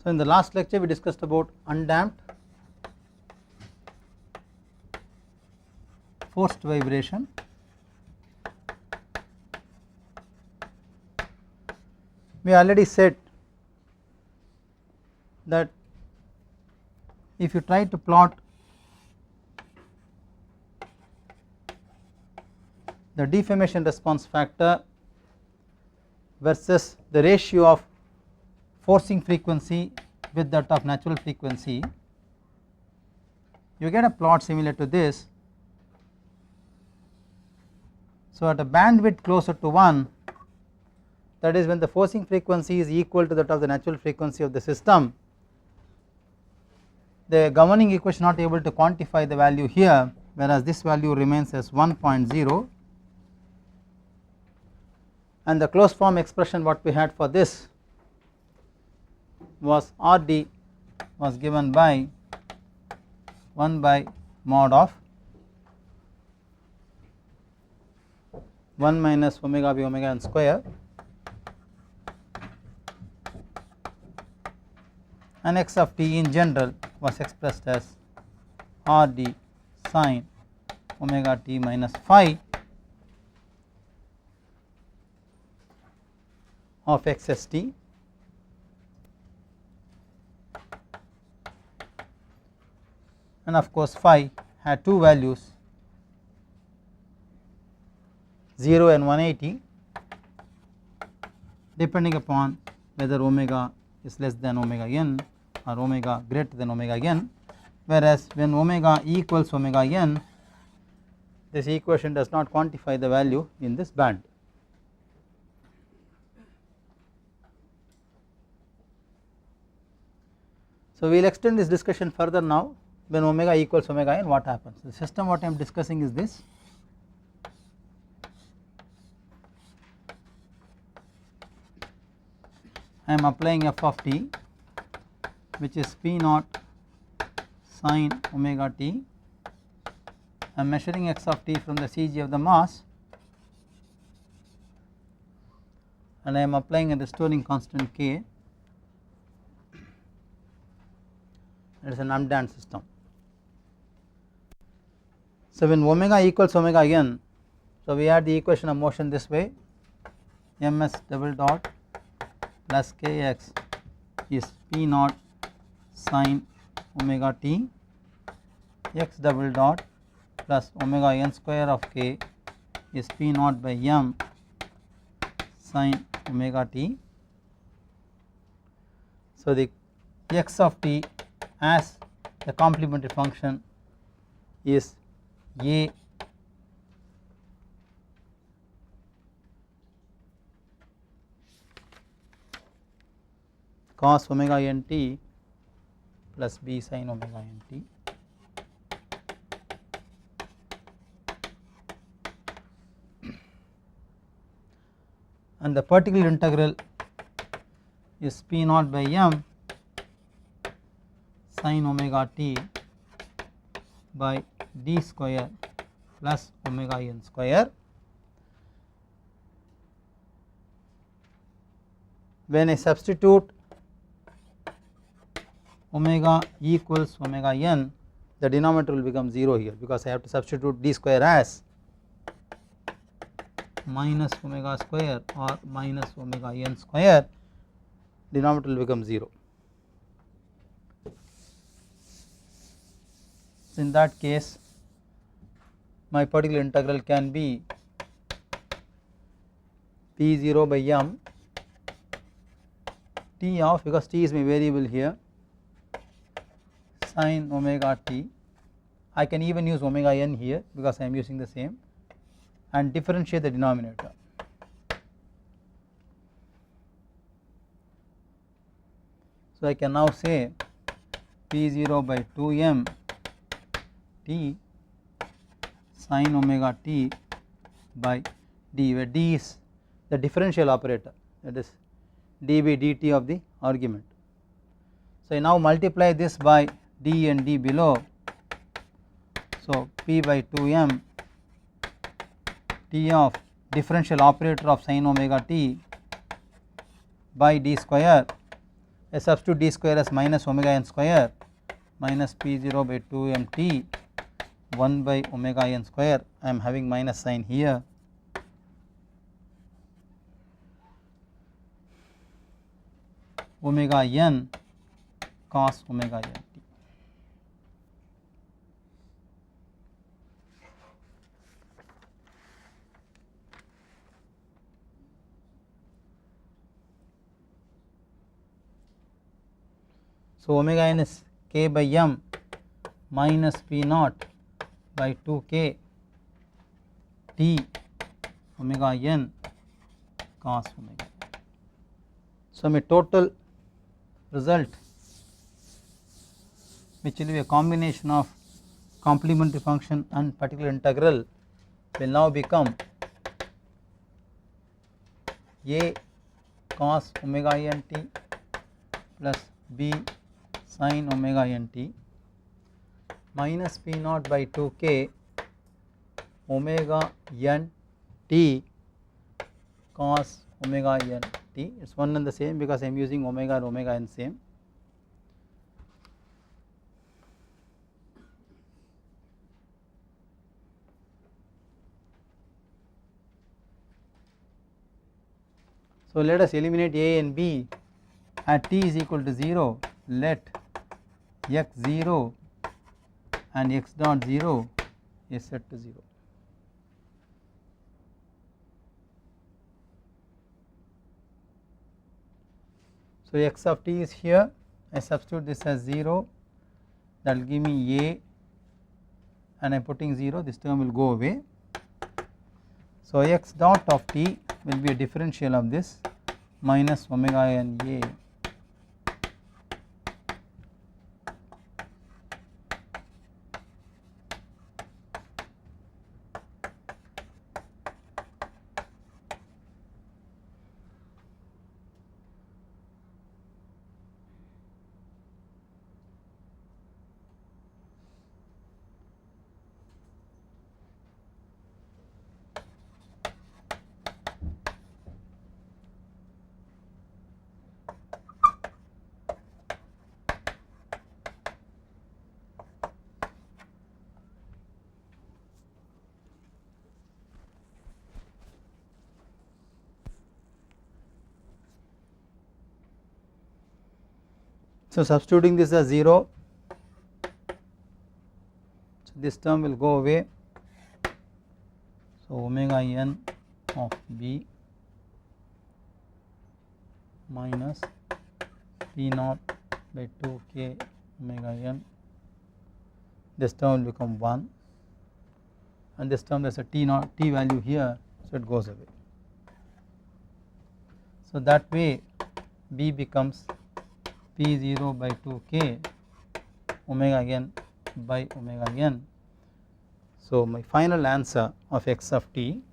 So, in the last lecture we discussed about undamped forced vibration. We already said that if you try to plot the deformation response factor versus the ratio of forcing frequency with that of natural frequency, you get a plot similar to this. So, at a bandwidth closer to 1, that is when the forcing frequency is equal to that of the natural frequency of the system, the governing equation not able to quantify the value here, whereas this value remains as 1.0, and the closed form expression what we had for this was RD was given by 1 by mod of 1 minus omega b omega n square, and x of t in general was expressed as RD sin omega t minus phi of xst, and of course phi had two values 0 and 180 depending upon whether omega is less than omega n or omega greater than omega n, whereas when omega equals omega n, this equation does not quantify the value in this band. So, we will extend this discussion further now. When omega equals omega n, what happens? The system what I am discussing is this. I am applying f of t, which is p naught sin omega t. I am measuring x of t from the CG of the mass, and I am applying a restoring constant k. It is an undamped system. So, when omega equals omega n, so we had the equation of motion this way, ms double dot plus kx is p naught sin omega t, x double dot plus omega n square of k is p naught by m sin omega t. So, the x of t as the complementary function is a cos omega n t plus b sin omega n t. And the particular integral is p naught by m sin omega t by d square plus omega n square. When I substitute omega equals omega n, the denominator will become 0 here, because I have to substitute d square as minus omega square or minus omega n square, denominator will become 0. So, in that case my particular integral can be p0 by m t of, because t is my variable here, sin omega t. I can even use omega n here because I am using the same, and differentiate the denominator. So, I can now say p0 by 2m t sin omega t by d, where d is the differential operator, that is d by dt of the argument. So, I now multiply this by d and d below. So, p by 2m t of differential operator of sin omega t by d square, I substitute d square as minus omega n square minus p0 by 2 m t 1 by omega n square. I am having minus sign here. Omega n cos omega n t. So, omega n is k by m minus p naught by 2 k t omega n cos omega n. So, my total result, which will be a combination of complementary function and particular integral, will now become a cos omega n t plus b sin omega n t minus p naught by 2 k omega n t cos omega n t. It is one and the same because I am using omega and omega n same. So, let us eliminate a and b. At t is equal to 0, let x 0 and x dot 0 is set to 0. So, x of t is here, I substitute this as 0, that will give me a, and I am putting 0, this term will go away. So, x dot of t will be a differential of this minus omega n a So, substituting this as 0, so this term will go away. So, omega n of b minus p naught by 2 k omega n, this term will become 1, and this term there is a t naught t value here, so it goes away. So, that way b becomes p0 by 2 k omega n by omega n. So, my final answer of x of t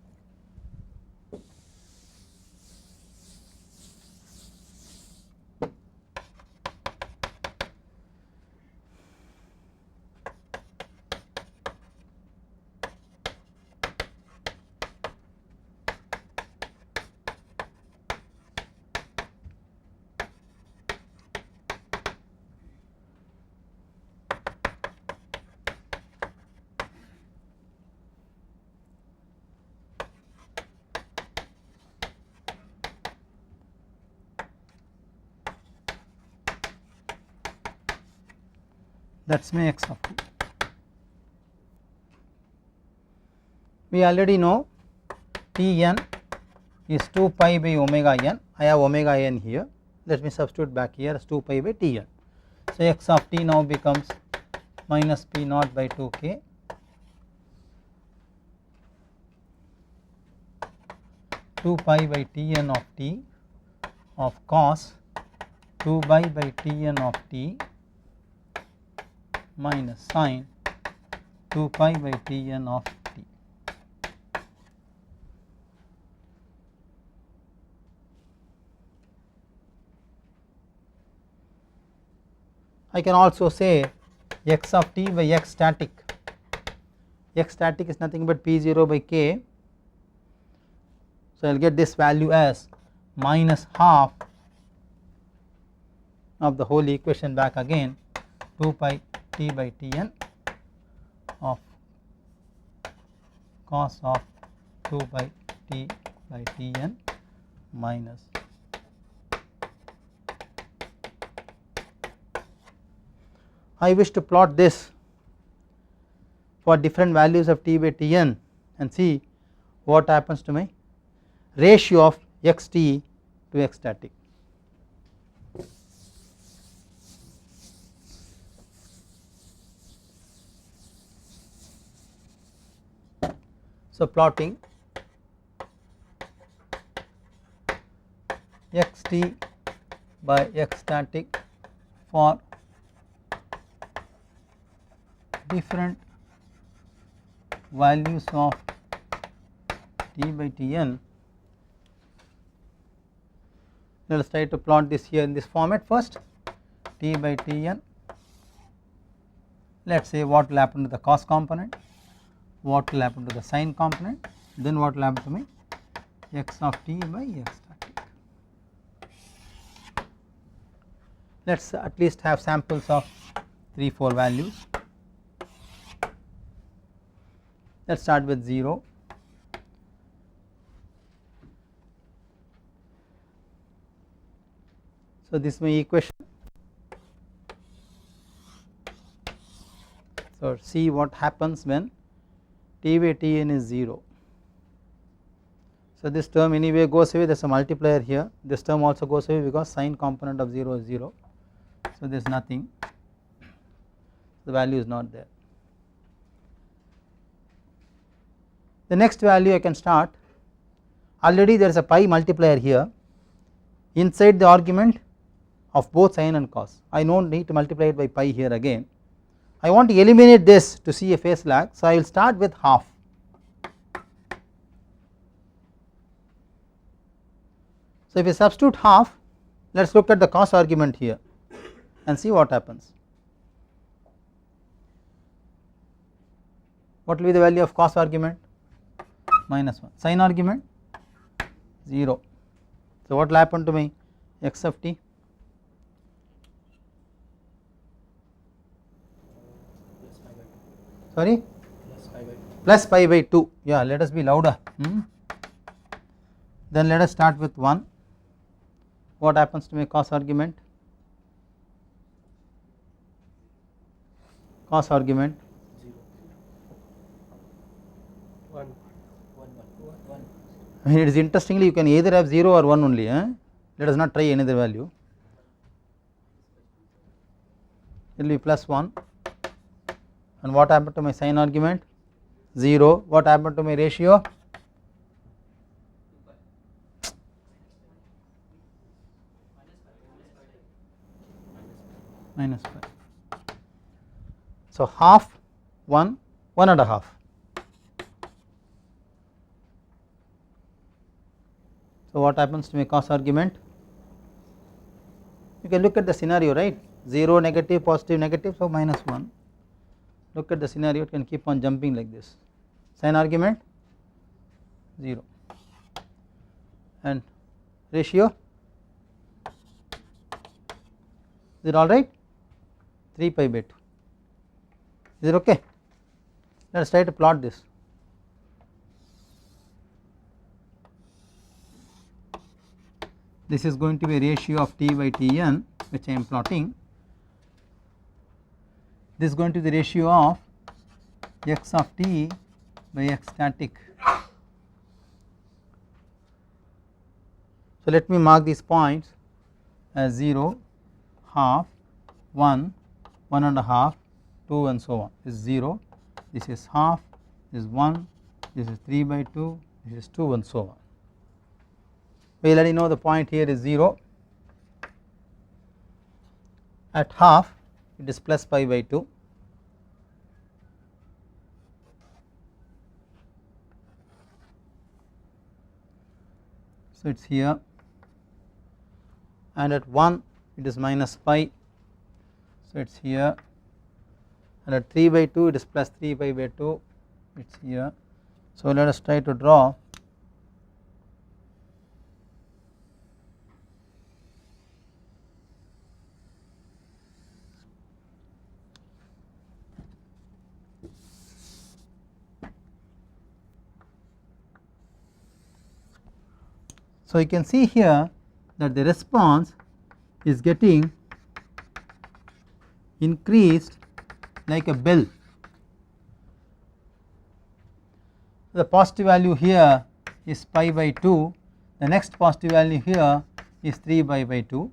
that is my x of t. We already know T n is 2 pi by omega n. I have omega n here, let me substitute back here as 2 pi by T n. So, x of t now becomes minus p naught by 2 k two pi by T n of t of cos 2 pi by T n of t minus sin 2 pi by T n of t. I can also say x of t by x static. X static is nothing but p0 by k. So, I will get this value as minus half of the whole equation back again, 2 pi t by Tn of cos of 2 by t by Tn minus I wish to plot this for different values of t by Tn and see what happens to my ratio of xt to x static. So plotting xt by x static for different values of t by Tn. Let us try to plot this here in this format first. T by Tn, let us say what will happen to the cos component, what will happen to the sine component, then what will happen to my x of t by x static. Let us at least have samples of 3-4 values. Let us start with 0. So this is my equation. So see what happens when t by Tn is 0. So this term anyway goes away, there is a multiplier here, this term also goes away because sine component of 0 is 0. So there is nothing, the value is not there. The next value I can start, already there is a pi multiplier here inside the argument of both sine and cos. I don't need to multiply it by pi here again. I want to eliminate this to see a phase lag, so I will start with half. So if we substitute half, let us look at the cos argument here and see what happens. What will be the value of cos argument? Minus 1. Sine argument 0. So what will happen to my x of t? Sorry? Plus pi by 2. Yeah, let us be louder. Then let us start with 1. What happens to my cos argument? Cos argument 1. I mean, it is interestingly you can either have 0 or 1 only. Let us not try another value. It will be plus 1. And what happened to my sine argument? 0. What happened to my ratio? Minus 5. So half, 1, 1 and a half. So what happens to my cos argument? You can look at the scenario, right? 0, negative, positive, negative, so minus 1. Look at the scenario, it can keep on jumping like this. Sine argument 0 and ratio, is it alright? 3 pi by 2. Is it okay? Let us try to plot this. This is going to be a ratio of t by Tn which I am plotting. This is going to be the ratio of x of t by x static. So let me mark these points as 0, half, 1, 1 and a half, 2 and so on. This is 0, this is half, this is 1, this is 3 by 2, this is 2 and so on. We already know the point here is 0. At half it is plus pi by 2. So it is here, and at 1 it is minus pi, so it is here, and at 3 by 2 it is plus 3 pi by 2, it is here. So let us try to draw So, you can see here that the response is getting increased like a bell. The positive value here is pi by 2, the next positive value here is 3 pi by 2.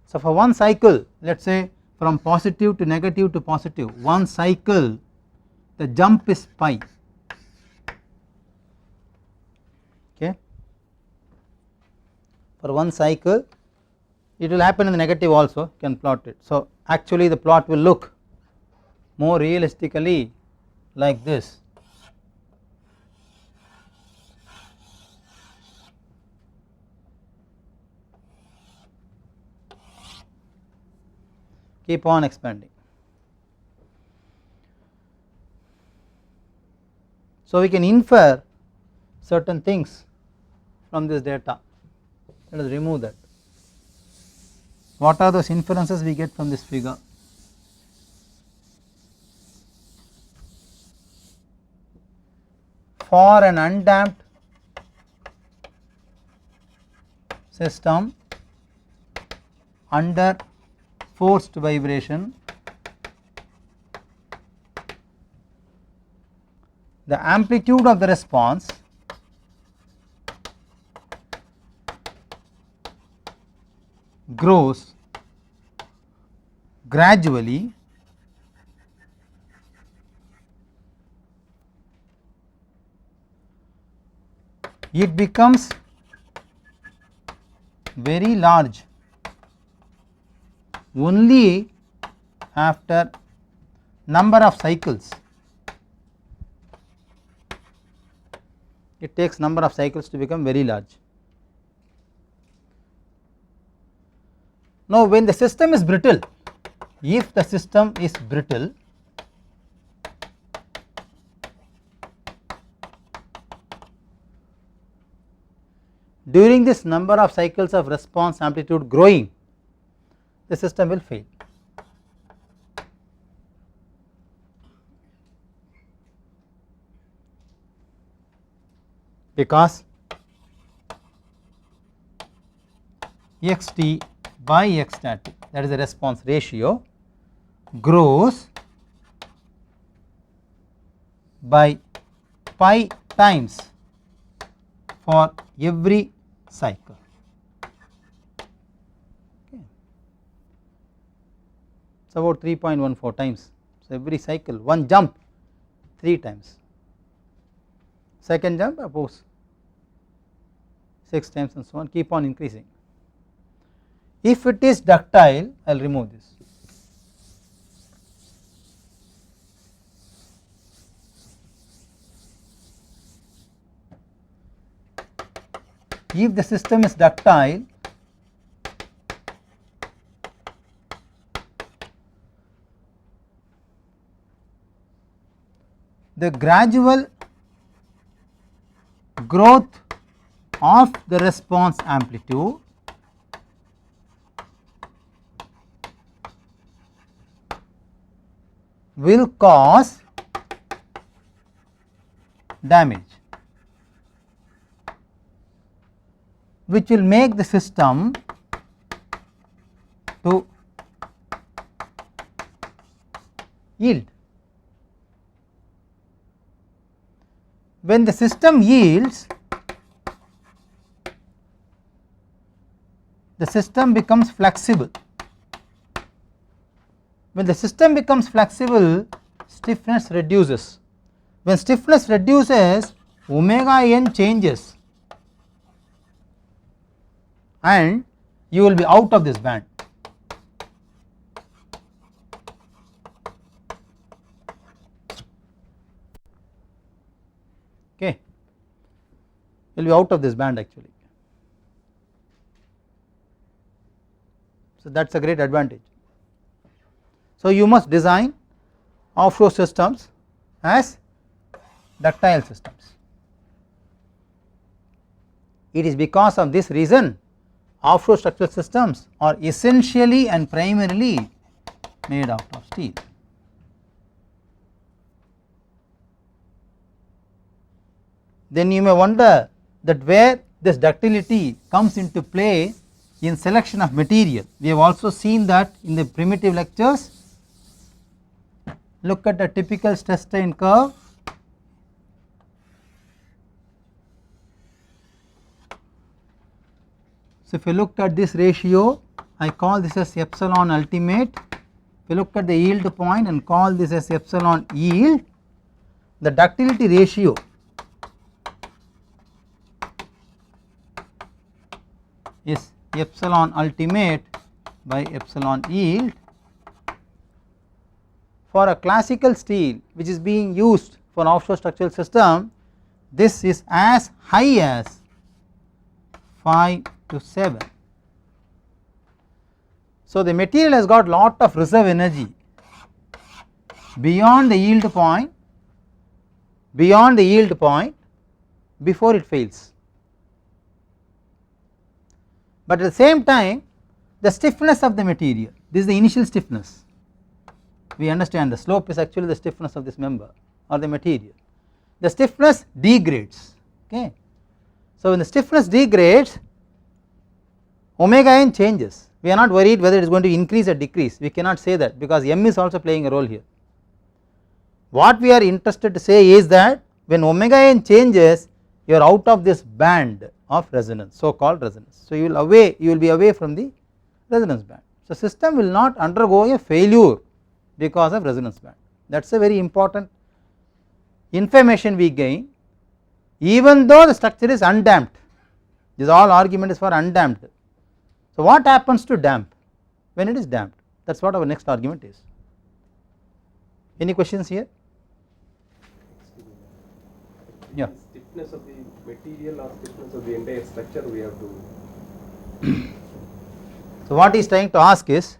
So, for one cycle, let us say from positive to negative to positive, one cycle the jump is pi, okay. For one cycle it will happen in the negative also, you can plot it. So, actually the plot will look more realistically like this. Keep on expanding. So, we can infer certain things from this data. Let us remove that. What are those inferences we get from this figure? For an undamped system under forced vibration, the amplitude of the response grows gradually it becomes very large only after number of cycles. It takes number of cycles to become very large. Now, when the system is brittle, if the system is brittle, during this number of cycles of response amplitude growing, the system will fail. Because xt by x static, that is the response ratio, grows by pi times for every cycle. Okay. It's about 3.14 times. So, every cycle one jump 3 times, second jump suppose 6 times and so on, keep on increasing. If it is ductile, I will remove this. If the system is ductile, the gradual growth of the response amplitude will cause damage, which will make the system to yield. When the system yields, the system becomes flexible. When the system becomes flexible, stiffness reduces. When stiffness reduces, omega n changes and you will be out of this band. Okay, you will be out of this band actually. So, that is a great advantage. So, you must design offshore systems as ductile systems. It is because of this reason offshore structural systems are essentially and primarily made out of steel. Then you may wonder that where this ductility comes into play in selection of material. We have also seen that in the primitive lectures. Look at a typical stress strain curve. So, if you look at this ratio, I call this as epsilon ultimate. If you look at the yield point and call this as epsilon yield, the ductility ratio is epsilon ultimate by epsilon yield. For a classical steel which is being used for an offshore structural system, this is as high as 5 to 7. So, the material has got lot of reserve energy beyond the yield point, before it fails. But at the same time, the stiffness of the material, this is the initial stiffness, we understand the slope is actually the stiffness of this member or the material. The stiffness degrades. Okay. So, when the stiffness degrades, omega n changes. We are not worried whether it is going to increase or decrease, we cannot say that, because m is also playing a role here. What we are interested to say is that when omega n changes, you are out of this band of resonance, so called resonance. So, you will be away from the resonance band. So, system will not undergo a failure because of resonance band. That is a very important information we gain, even though the structure is undamped. This all argument is for undamped. So, what happens to damp when it is damped? That is what our next argument is. Any questions here? Yeah. Stiffness of the material or stiffness of the entire structure we have to. So, what he is trying to ask is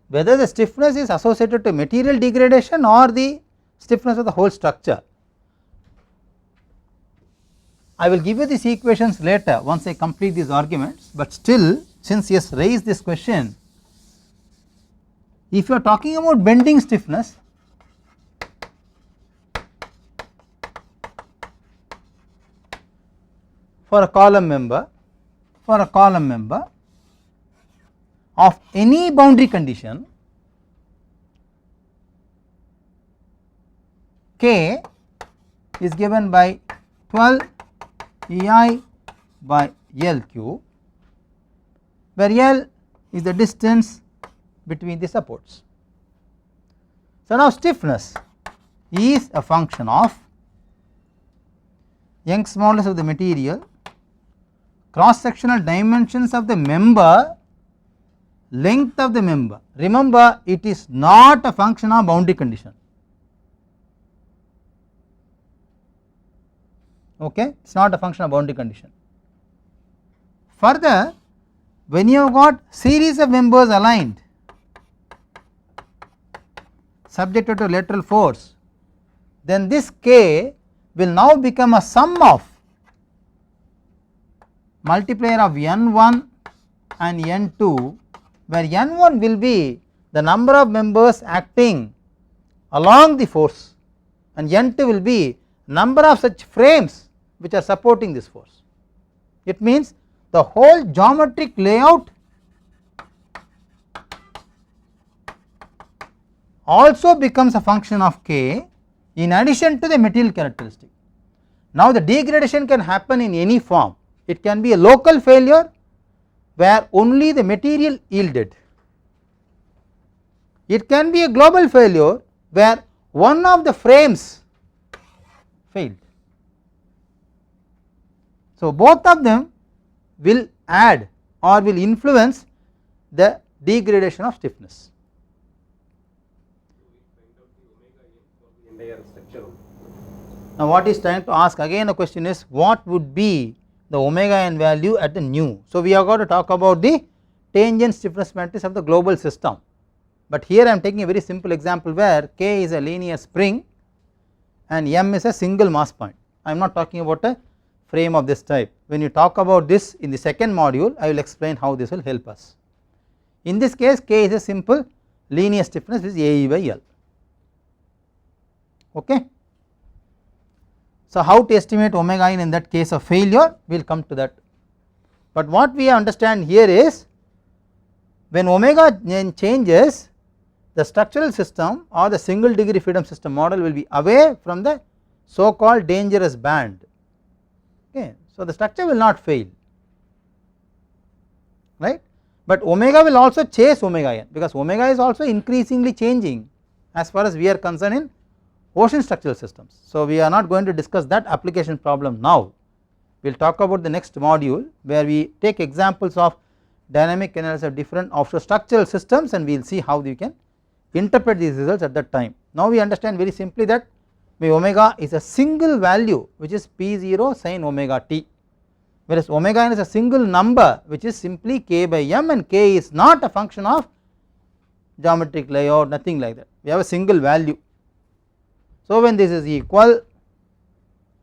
whether the stiffness is associated to material degradation or the stiffness of the whole structure. I will give you these equations later once I complete these arguments, but still, since he has raised this question, if you are talking about bending stiffness, for a column member of any boundary condition, K is given by 12 EI by L cube, where L is the distance between the supports. So, now stiffness is a function of Young's modulus of the material, cross sectional dimensions of the member, length of the member. Remember, it is not a function of boundary condition. Okay, it is not a function of boundary condition. Further, when you have got series of members aligned subjected to lateral force, then this K will now become a sum of multiplier of N1 and N2, where N1 will be the number of members acting along the force and N2 will be number of such frames which are supporting this force. It means the whole geometric layout also becomes a function of K in addition to the material characteristic. Now, the degradation can happen in any form. It can be a local failure where only the material yielded. It can be a global failure where one of the frames failed. So, both of them will add or will influence the degradation of stiffness. Now, what is trying to ask again, the question is what would be the omega n value at the nu. So, we have got to talk about the tangent stiffness matrix of the global system, but here I am taking a very simple example where K is a linear spring and M is a single mass point. I am not talking about a frame of this type. When you talk about this in the second module, I will explain how this will help us. In this case, K is a simple linear stiffness, which is AE by L. Okay. So, how to estimate omega in that case of failure, we will come to that, but what we understand here is when omega n changes, the structural system or the single degree freedom system model will be away from the so called dangerous band, okay. So, the structure will not fail, right, but omega will also chase omega n, because omega is also increasingly changing as far as we are concerned in ocean structural systems. So, we are not going to discuss that application problem now, we will talk about the next module where we take examples of dynamic analysis of different offshore structural systems, and we will see how we can interpret these results at that time. Now, we understand very simply that my omega is a single value which is P0 sin omega t, whereas omega n is a single number which is simply k by m, and k is not a function of geometric layout, nothing like that, we have a single value. So, when this is equal,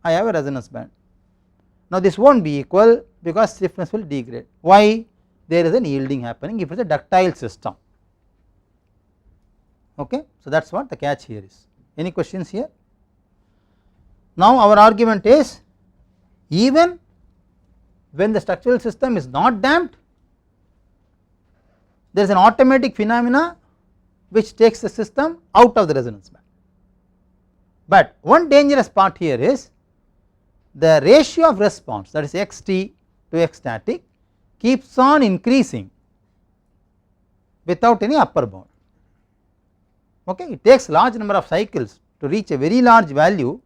I have a resonance band. Now, this will not be equal because stiffness will degrade. Why? There is an yielding happening if it is a ductile system, okay. So, that is what the catch here is. Any questions here? Now, our argument is even when the structural system is not damped, there is an automatic phenomena which takes the system out of the resonance band, but one dangerous part here is the ratio of response, that is xt to x static, keeps on increasing without any upper bound, okay. It takes large number of cycles to reach a very large value,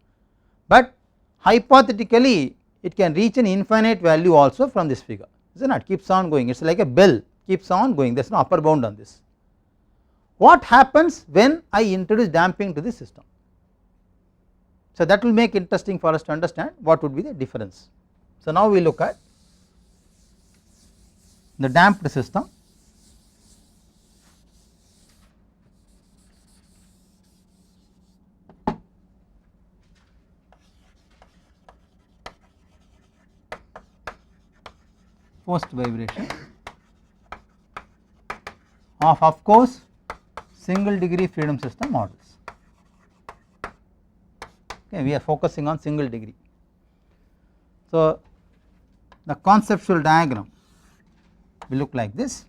but hypothetically it can reach an infinite value also from this figure, is it not, keeps on going, it is like a bell, keeps on going, there is no upper bound on this. What happens when I introduce damping to the system? So, that will make interesting for us to understand what would be the difference. So, now we look at the damped system. Forced vibration of course single degree freedom system models. Okay, we are focusing on single degree. So, the conceptual diagram will look like this.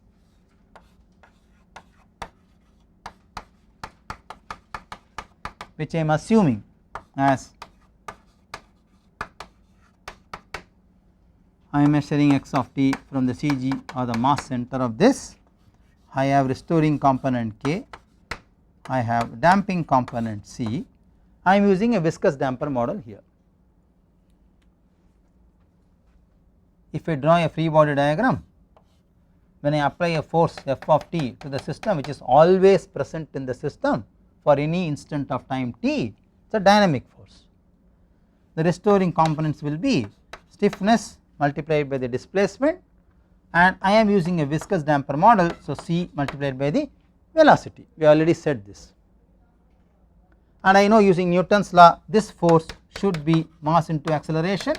Which I am assuming as I am measuring x of t from the CG or the mass center of this, I have restoring component k, I have damping component C, I am using a viscous damper model here. If I draw a free body diagram, when I apply a force f of t to the system which is always present in the system for any instant of time t, it is a dynamic force. The restoring components will be stiffness multiplied by the displacement, and I am using a viscous damper model. So, C multiplied by the velocity, we already said this, and I know using Newton's law this force should be mass into acceleration,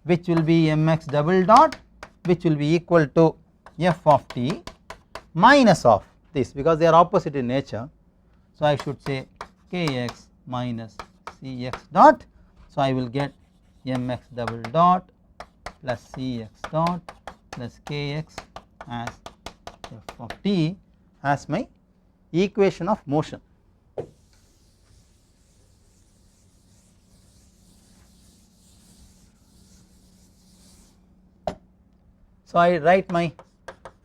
which will be mx double dot, which will be equal to f of t minus of this, because they are opposite in nature. So, I should say kx minus cx dot. So, I will get mx double dot plus cx dot plus kx as f of t as my equation of motion. So, I write my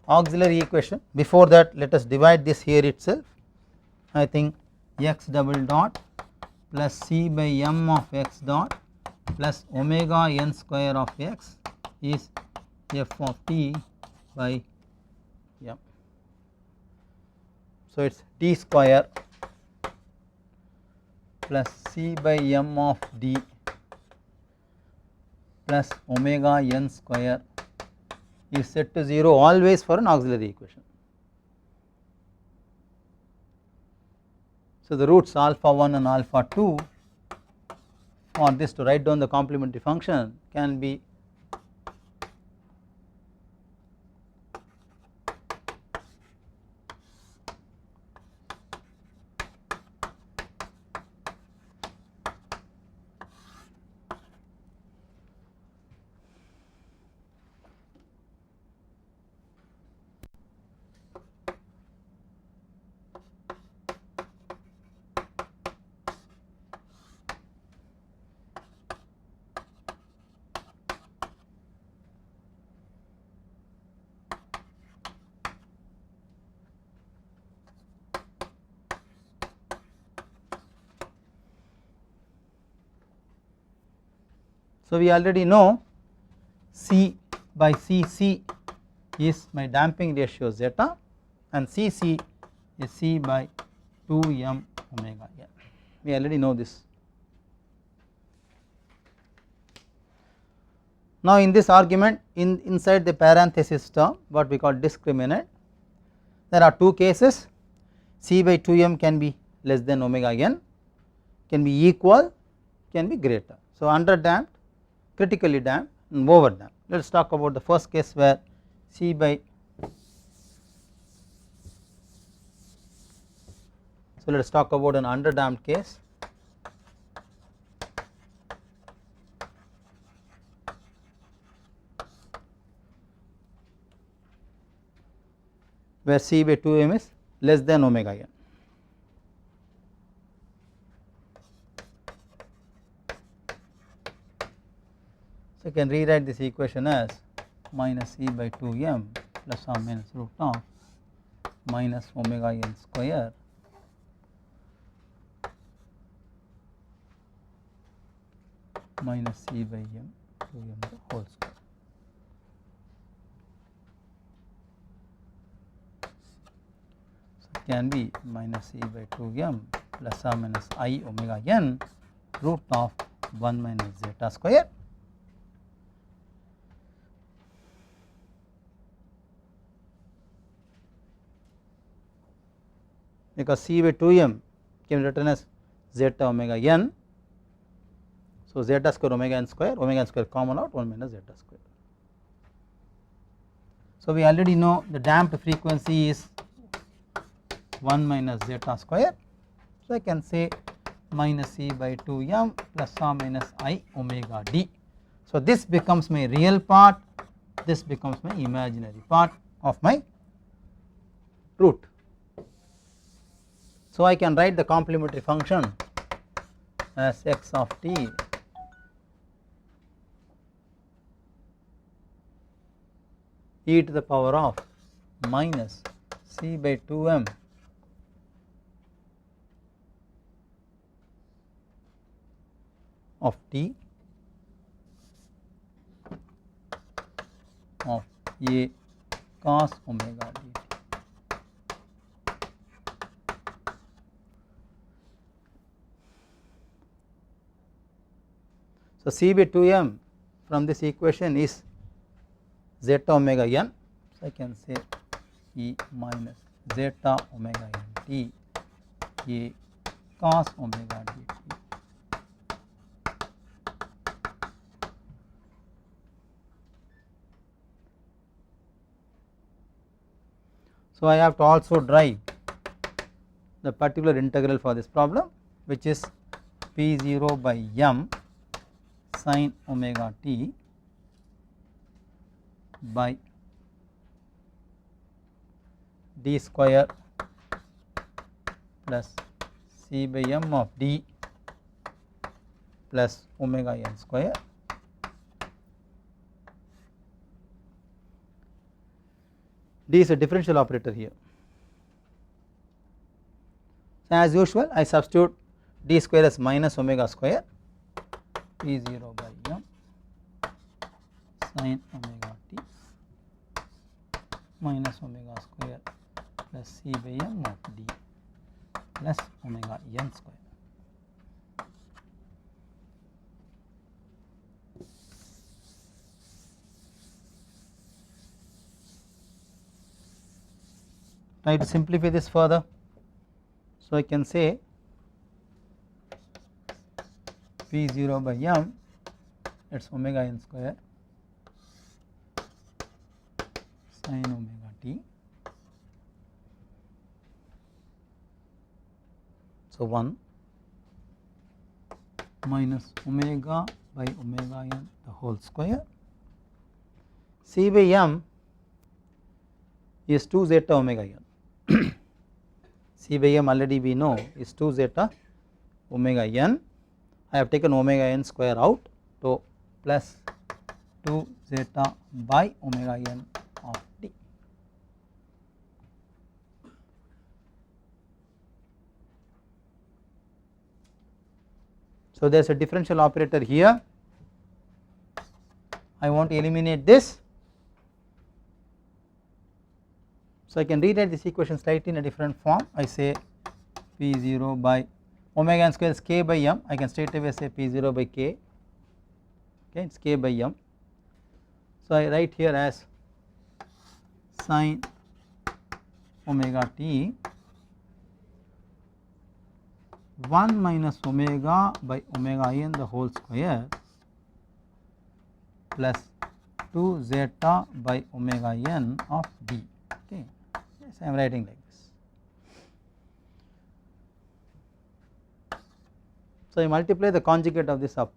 auxiliary equation. Before that, let us divide this here itself. I think x double dot plus c by m of x dot plus omega n square of x is f of t by m. So, it is d square plus c by m of d plus omega n square is set to 0 always for an auxiliary equation. So, the roots alpha 1 and alpha 2 for this to write down the complementary function can be So, we already know C by Cc is my damping ratio zeta and Cc is C by 2m omega n. We already know this. Now, in this argument inside the parenthesis term what we call discriminant, there are two cases. C by 2m can be less than omega n, can be equal, can be greater. So, under damped, critically damped and over damped. Let us talk about the first case where C by, so let us talk about an under damped case. Where C by 2m is less than omega n. So, you can rewrite this equation as minus C by 2m plus or minus root of minus omega n square minus C by m 2m the whole square. So, it can be minus C by 2m plus or minus I omega n root of 1 minus zeta square. Because C by 2m can be written as zeta omega n. So, zeta square omega n square common out 1 minus zeta square. So, we already know the damped frequency is 1 minus zeta square. So, I can say minus C by 2m plus or minus I omega d. So, this becomes my real part, this becomes my imaginary part of my root. So, I can write the complementary function as x of t e to the power of minus C by 2m of t of a cos omega dt. So, C by 2m from this equation is zeta omega n. So, I can say E minus zeta omega n t a cos omega dt. So, I have to also derive the particular integral for this problem, which is P0 by m sin omega t by d square plus C by m of d plus omega n square d is a differential operator here. So, as usual I substitute d square as minus omega square P0 by m sin omega t minus omega square plus C by m of d plus omega n square. Try to simplify this further. So, I can say P0 by m, that is omega n square sin omega t. So, 1 minus omega by omega n the whole square. C by m is 2 zeta omega n. C by m already we know is 2 zeta omega n. I have taken omega n square out, so plus 2 zeta by omega n of t. So, there is a differential operator here I want to eliminate this. So I can rewrite this equation slightly in a different form. I say P0 by omega n square is k by m. I can straight away say P0 by k. Okay, it's k by m. So I write here as sin omega t 1 minus omega by omega n the whole square plus 2 zeta by omega n of d. Okay, yes, I am writing like this. So I multiply the conjugate of this up.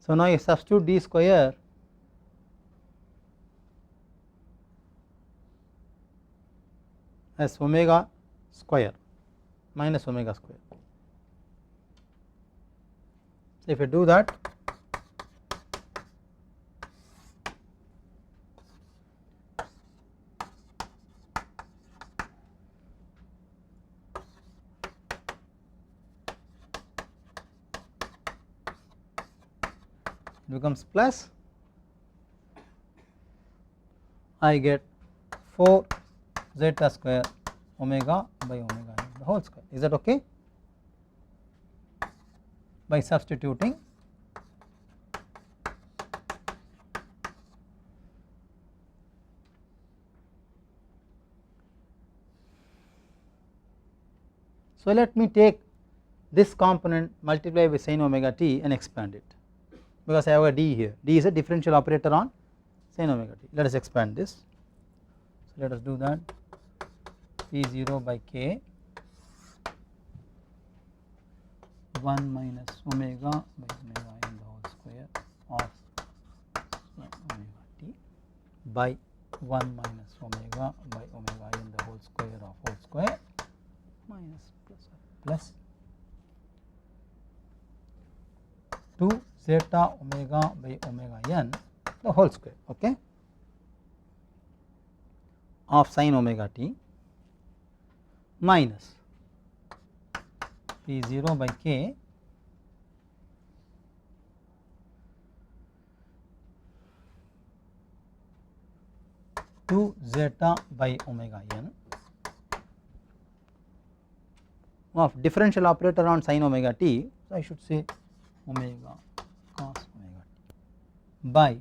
So now you substitute d square as omega square minus omega square. So if you do that, it becomes plus, I get 4 zeta square omega by omega n the whole square. Is that okay? By substituting so let me take this component multiply by sin omega t and expand it, because I have a d here. D is a differential operator on sin omega t. Let us expand this. So let us do that. P0 by k 1 minus omega by omega n the whole square of omega t by 1 minus omega by omega n the whole square of whole square minus plus 2 zeta omega by omega n the whole square, okay, of sin omega t minus P0 by k 2 zeta by omega n of differential operator on sin omega t. So I should say omega cos omega t by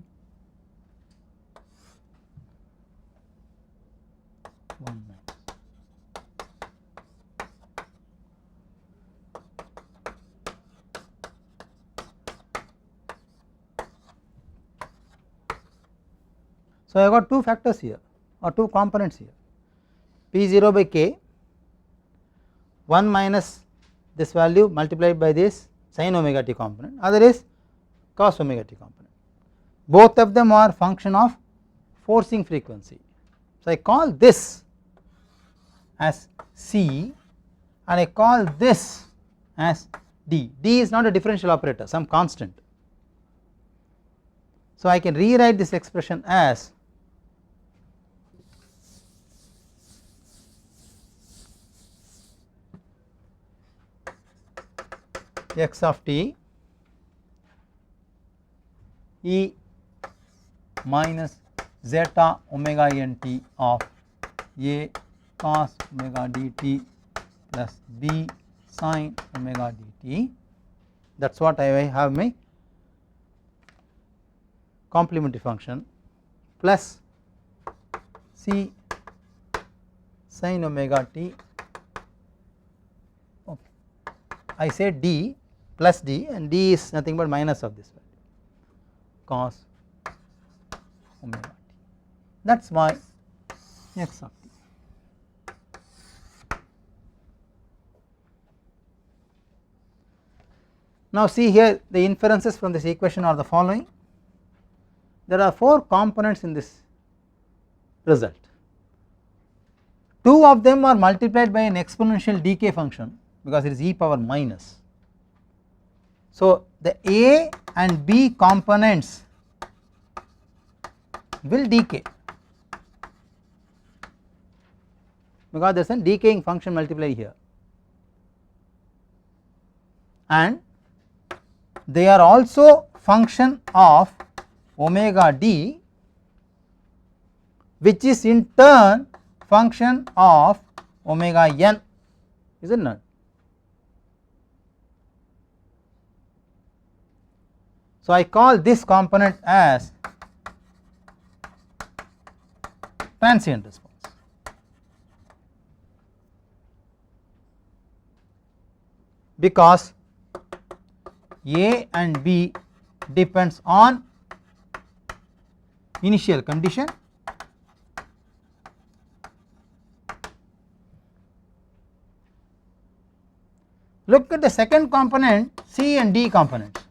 1 minus. So I have got two factors here or two components here, P0 by k 1 minus this value multiplied by this sin omega t component, other is cos omega t component. Both of them are function of forcing frequency. So I call this as C and I call this as D. D is not a differential operator, some constant. So I can rewrite this expression as x of t e minus zeta omega n t of a cos omega dt plus b sin omega dt. That is what I have my complementary function plus c sin omega t, okay. I say d plus d and d is nothing but minus of this value cos omega t. That is my x of t. Now see here, the inferences from this equation are the following. There are 4 components in this result. 2 of them are multiplied by an exponential decay function because it is e power minus. So the a and b components will decay because there is a decaying function multiplied here, and they are also function of omega d, which is in turn function of omega n, is it not? So I call this component as transient response. Because A and B depends on initial condition Look at the second component, C and D components.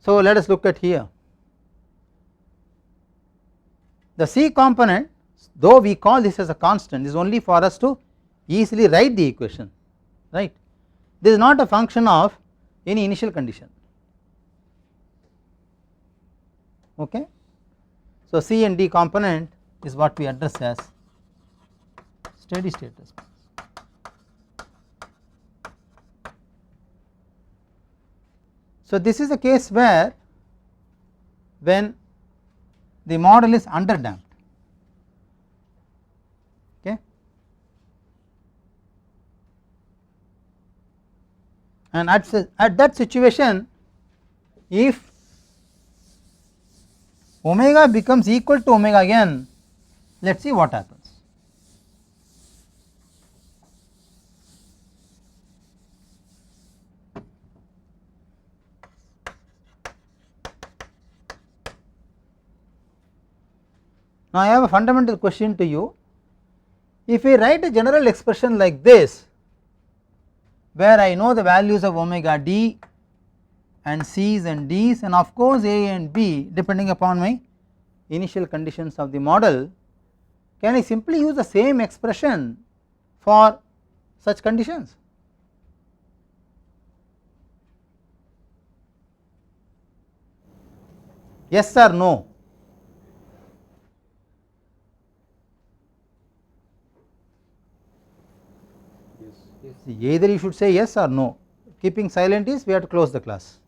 So let us look at here. The C component, though we call this as a constant, is only for us to easily write the equation, right. This is not a function of any initial condition, okay. So C and D component is what we address as steady state response. So this is a case where when the model is underdamped, okay, and at that situation, if omega becomes equal to omega n, let us see what happens. Now I have a fundamental question to you. If we write a general expression like this, where I know the values of omega d and c's and d's, and of course a and b depending upon my initial conditions of the model, can I simply use the same expression for such conditions? Yes or no? Either you should say yes or no. Keeping silent is we have to close the class.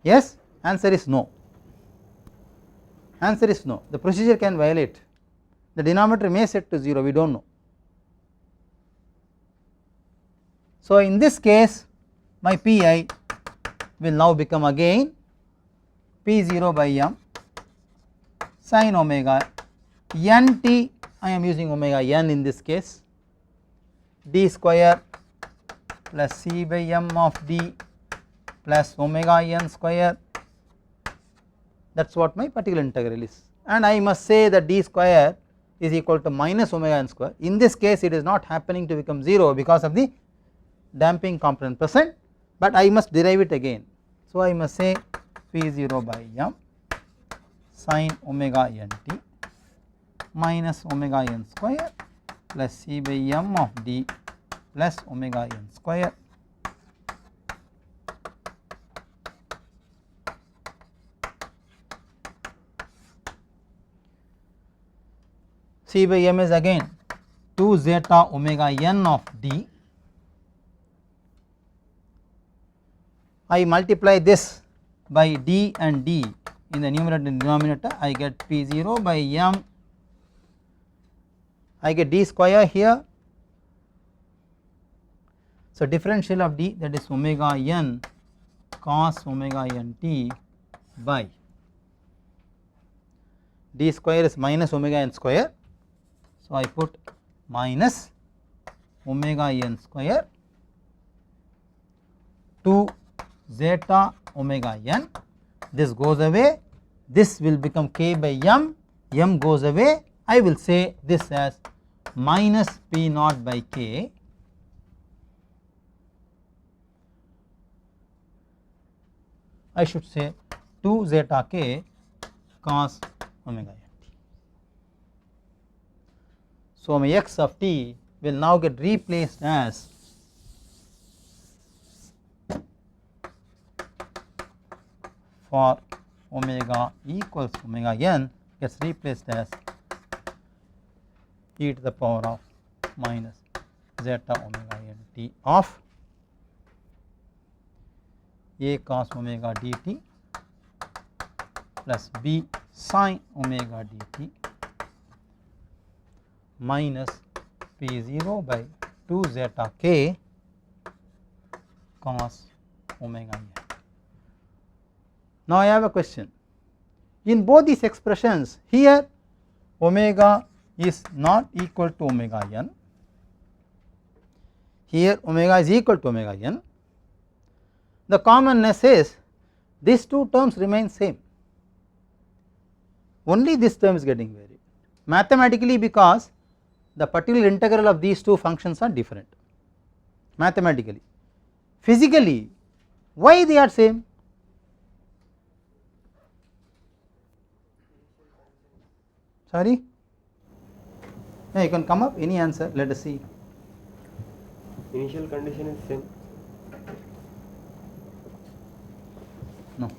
Yes, answer is no. Answer is no. The procedure can violate. The denominator may set to 0, we do not know. So in this case, my Pi will now become again P0 by m sin omega n t. I am using omega n in this case, d square plus c by m of d plus omega n square. That is what my particular integral is, and I must say that d square is equal to minus omega n square. In this case it is not happening to become 0 because of the damping component present, but I must derive it again. So, I must say P0 by m sin omega n t minus omega n square plus C by m of d plus omega n square C by m is again 2 zeta omega n of d. I multiply this by d and d in the numerator and denominator, I get P0 by m, I get d square here. So, differential of d, that is omega n cos omega n t by d square is minus omega n square. So, I put minus omega n square 2 zeta omega n, this goes away, this will become k by m goes away, I will say this as minus P naught by k I should say 2 zeta k cos omega n t. So, my x of t will now get replaced as for omega equals omega n gets replaced as e to the power of minus zeta omega n t of a cos omega dt plus b sin omega dt minus P0 by 2 zeta k cos omega n. Now, I have a question. In both these expressions, here omega is not equal to omega n, here omega is equal to omega n. The commonness is these two terms remain same, only this term is getting varied mathematically, because the particular integral of these two functions are different mathematically. Physically, why they are same? Sorry, yeah, you can come up any answer, let us see. Initial condition is same. No.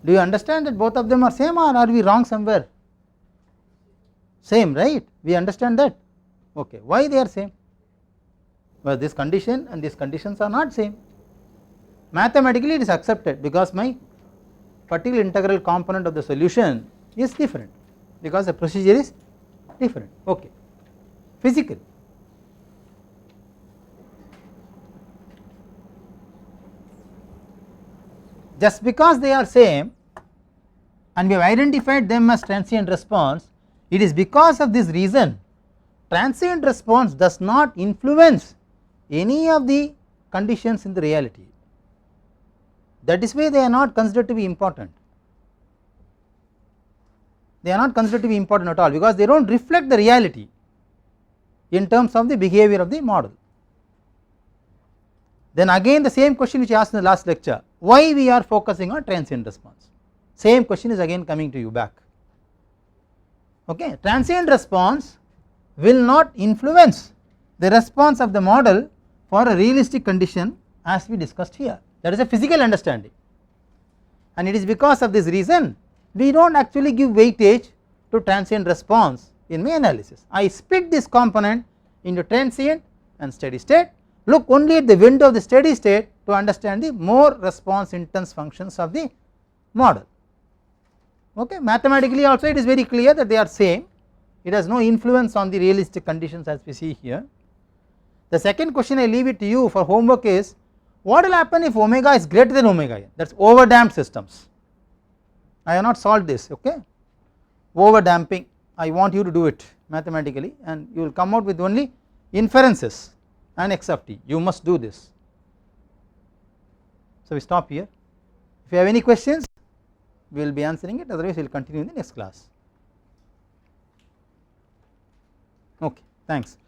Do you understand that both of them are same, or are we wrong somewhere? Same, right? We understand that. Okay, why they are same? Well, this condition and these conditions are not same. Mathematically it is accepted, because my particular integral component of the solution is different, because the procedure is different. Okay, physical. Just because they are same and we have identified them as transient response, it is because of this reason transient response does not influence any of the conditions in the reality. That is why they are not considered to be important. They are not considered to be important at all, because they do not reflect the reality in terms of the behavior of the model. Then again the same question which I asked in the last lecture, why we are focusing on transient response, same question is again coming to you back. Okay, transient response will not influence the response of the model for a realistic condition as we discussed here. That is a physical understanding, and it is because of this reason we do not actually give weightage to transient response in my analysis. I split this component into transient and steady state, look only at the window of the steady state to understand the more response intense functions of the model. Okay, mathematically also it is very clear that they are same, it has no influence on the realistic conditions as we see here. The second question I leave it to you for homework is, what will happen if omega is greater than omega n, that is over damped systems. I have not solved this, okay. Over damping, I want you to do it mathematically and you will come out with only inferences and x of t, you must do this. So, we stop here. If you have any questions we will be answering it, otherwise we will continue in the next class. Okay, thanks.